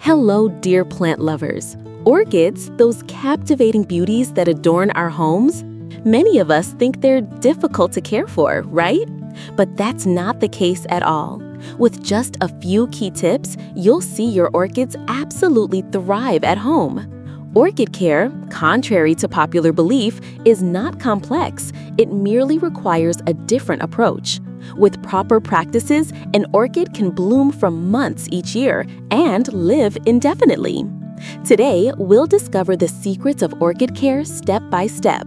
Hello, dear plant lovers. Orchids, those captivating beauties that adorn our homes, many of us think they're difficult to care for, right? But that's not the case at all. With just a few key tips, you'll see your orchids absolutely thrive at home. Orchid care, contrary to popular belief, is not complex. It merely requires a different approach. With proper practices, an orchid can bloom for months each year and live indefinitely. Today, we'll discover the secrets of orchid care step by step.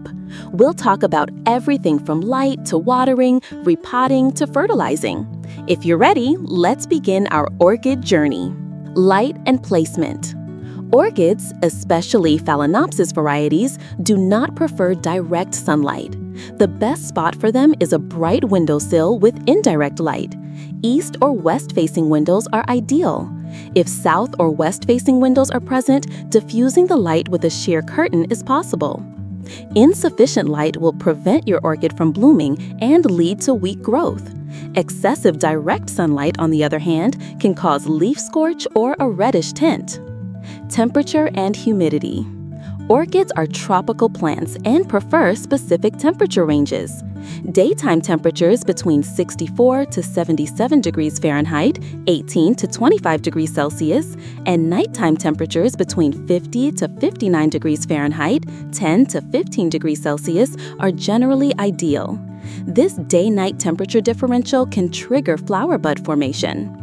We'll talk about everything from light to watering, repotting to fertilizing. If you're ready, let's begin our orchid journey. Light and placement. Orchids, especially Phalaenopsis varieties, do not prefer direct sunlight. The best spot for them is a bright windowsill with indirect light. East or west-facing windows are ideal. If south or west-facing windows are present, diffusing the light with a sheer curtain is possible. Insufficient light will prevent your orchid from blooming and lead to weak growth. Excessive direct sunlight, on the other hand, can cause leaf scorch or a reddish tint. Temperature and humidity. Orchids are tropical plants and prefer specific temperature ranges. Daytime temperatures between 64 to 77 degrees Fahrenheit, 18 to 25 degrees Celsius, and nighttime temperatures between 50 to 59 degrees Fahrenheit, 10 to 15 degrees Celsius are generally ideal. This day-night temperature differential can trigger flower bud formation.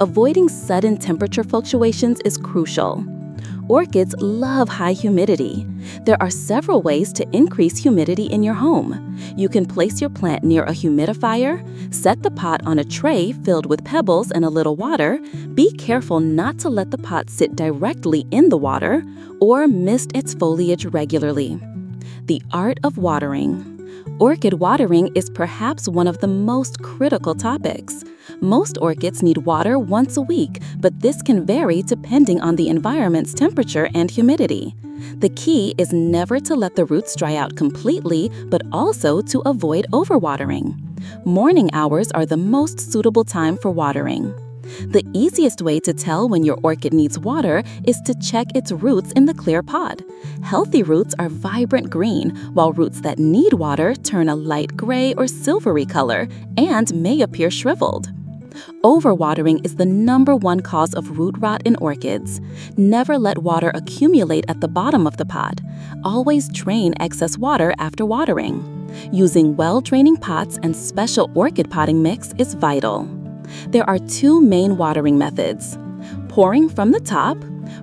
Avoiding sudden temperature fluctuations is crucial. Orchids love high humidity. There are several ways to increase humidity in your home. You can place your plant near a humidifier, set the pot on a tray filled with pebbles and a little water, be careful not to let the pot sit directly in the water, or mist its foliage regularly. The art of watering. Orchid watering is perhaps one of the most critical topics. Most orchids need water once a week, but this can vary depending on the environment's temperature and humidity. The key is never to let the roots dry out completely, but also to avoid overwatering. Morning hours are the most suitable time for watering. The easiest way to tell when your orchid needs water is to check its roots in the clear pot. Healthy roots are vibrant green, while roots that need water turn a light gray or silvery color and may appear shriveled. Overwatering is the #1 cause of root rot in orchids. Never let water accumulate at the bottom of the pot. Always drain excess water after watering. Using well-draining pots and special orchid potting mix is vital. There are 2 main watering methods. Pouring from the top.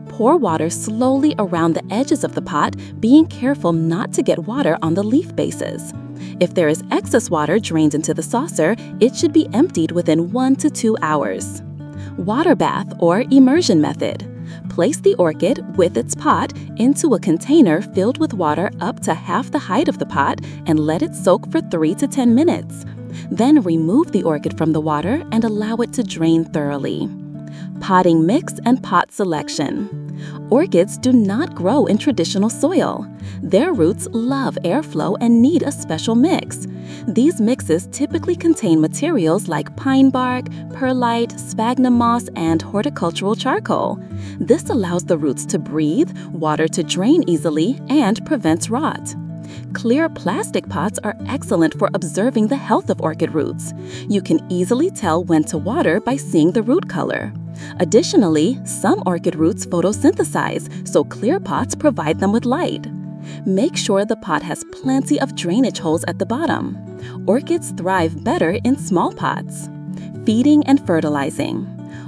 Pour water slowly around the edges of the pot, being careful not to get water on the leaf bases. If there is excess water drained into the saucer, it should be emptied within 1 to 2 hours. Water bath or immersion method. Place the orchid, with its pot, into a container filled with water up to half the height of the pot and let it soak for 3 to 10 minutes. Then remove the orchid from the water and allow it to drain thoroughly. Potting mix and pot selection. Orchids do not grow in traditional soil. Their roots love airflow and need a special mix. These mixes typically contain materials like pine bark, perlite, sphagnum moss, and horticultural charcoal. This allows the roots to breathe, water to drain easily, and prevents rot. Clear plastic pots are excellent for observing the health of orchid roots. You can easily tell when to water by seeing the root color. Additionally, some orchid roots photosynthesize, so clear pots provide them with light. Make sure the pot has plenty of drainage holes at the bottom. Orchids thrive better in small pots. Feeding and fertilizing.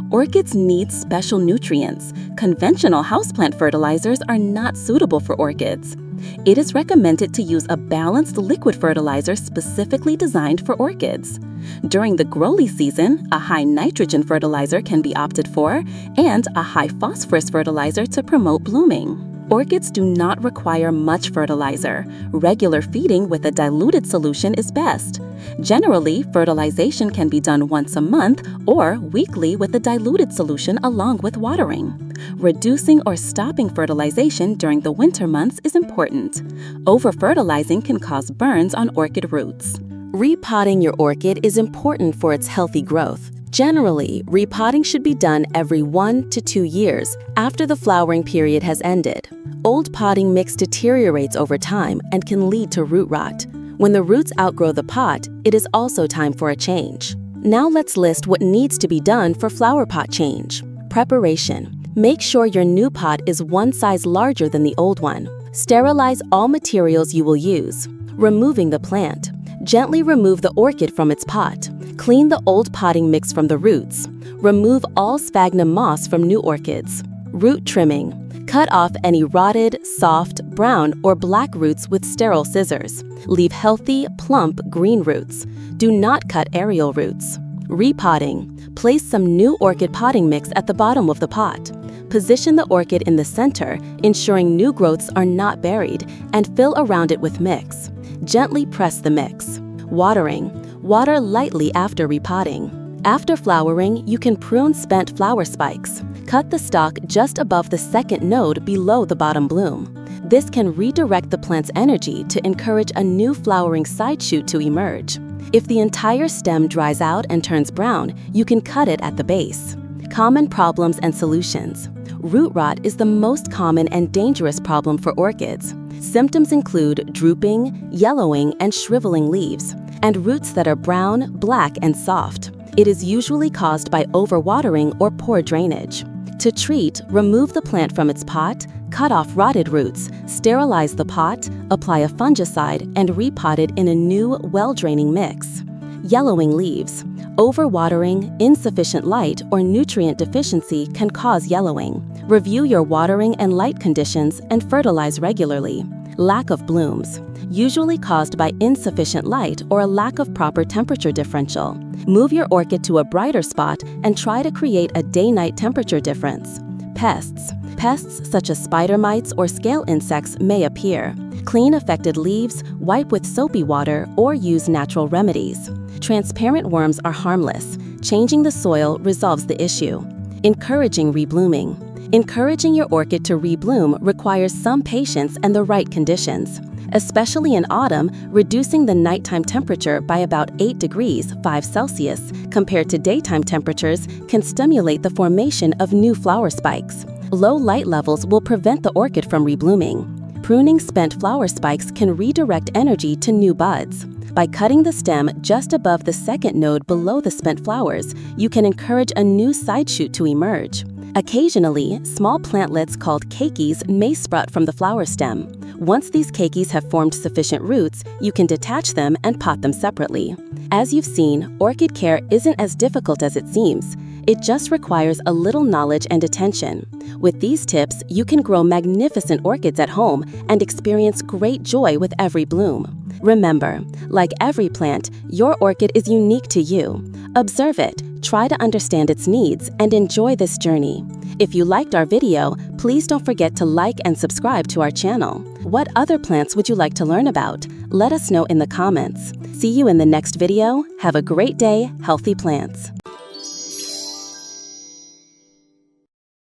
Orchids need special nutrients. Conventional houseplant fertilizers are not suitable for orchids. It is recommended to use a balanced liquid fertilizer specifically designed for orchids. During the growly season, a high nitrogen fertilizer can be opted for, and a high phosphorus fertilizer to promote blooming. Orchids do not require much fertilizer. Regular feeding with a diluted solution is best. Generally, fertilization can be done once a month or weekly with a diluted solution along with watering. Reducing or stopping fertilization during the winter months is important. Over-fertilizing can cause burns on orchid roots. Repotting your orchid is important for its healthy growth. Generally, repotting should be done every 1 to 2 years after the flowering period has ended. Old potting mix deteriorates over time and can lead to root rot. When the roots outgrow the pot, it is also time for a change. Now let's list what needs to be done for flower pot change. Preparation. Make sure your new pot is one size larger than the old one. Sterilize all materials you will use. Removing the plant. Gently remove the orchid from its pot. Clean the old potting mix from the roots. Remove all sphagnum moss from new orchids. Root trimming. Cut off any rotted, soft, brown, or black roots with sterile scissors. Leave healthy, plump, green roots. Do not cut aerial roots. Repotting. Place some new orchid potting mix at the bottom of the pot. Position the orchid in the center, ensuring new growths are not buried, and fill around it with mix. Gently press the mix. Watering. Water lightly after repotting. After flowering, you can prune spent flower spikes. Cut the stalk just above the second node below the bottom bloom. This can redirect the plant's energy to encourage a new flowering side shoot to emerge. If the entire stem dries out and turns brown, you can cut it at the base. Common problems and solutions. Root rot is the most common and dangerous problem for orchids. Symptoms include drooping, yellowing, and shriveling leaves, and roots that are brown, black, and soft. It is usually caused by overwatering or poor drainage. To treat, remove the plant from its pot, cut off rotted roots, sterilize the pot, apply a fungicide, and repot it in a new, well-draining mix. Yellowing leaves. Overwatering, insufficient light, or nutrient deficiency can cause yellowing. Review your watering and light conditions and fertilize regularly. Lack of blooms. Usually caused by insufficient light or a lack of proper temperature differential. Move your orchid to a brighter spot and try to create a day-night temperature difference. Pests. Pests such as spider mites or scale insects may appear. Clean affected leaves, wipe with soapy water, or use natural remedies. Transparent worms are harmless. Changing the soil resolves the issue. Encouraging reblooming. Encouraging your orchid to rebloom requires some patience and the right conditions. Especially in autumn, reducing the nighttime temperature by about 8 degrees 5 Celsius compared to daytime temperatures can stimulate the formation of new flower spikes. Low light levels will prevent the orchid from reblooming. Pruning spent flower spikes can redirect energy to new buds. By cutting the stem just above the second node below the spent flowers, you can encourage a new side shoot to emerge. Occasionally, small plantlets called keikis may sprout from the flower stem. Once these keikis have formed sufficient roots, you can detach them and pot them separately. As you've seen, orchid care isn't as difficult as it seems. It just requires a little knowledge and attention. With these tips, you can grow magnificent orchids at home and experience great joy with every bloom. Remember, like every plant, your orchid is unique to you. Observe it, try to understand its needs, and enjoy this journey. If you liked our video, please don't forget to like and subscribe to our channel. What other plants would you like to learn about? Let us know in the comments. See you in the next video. Have a great day, healthy plants.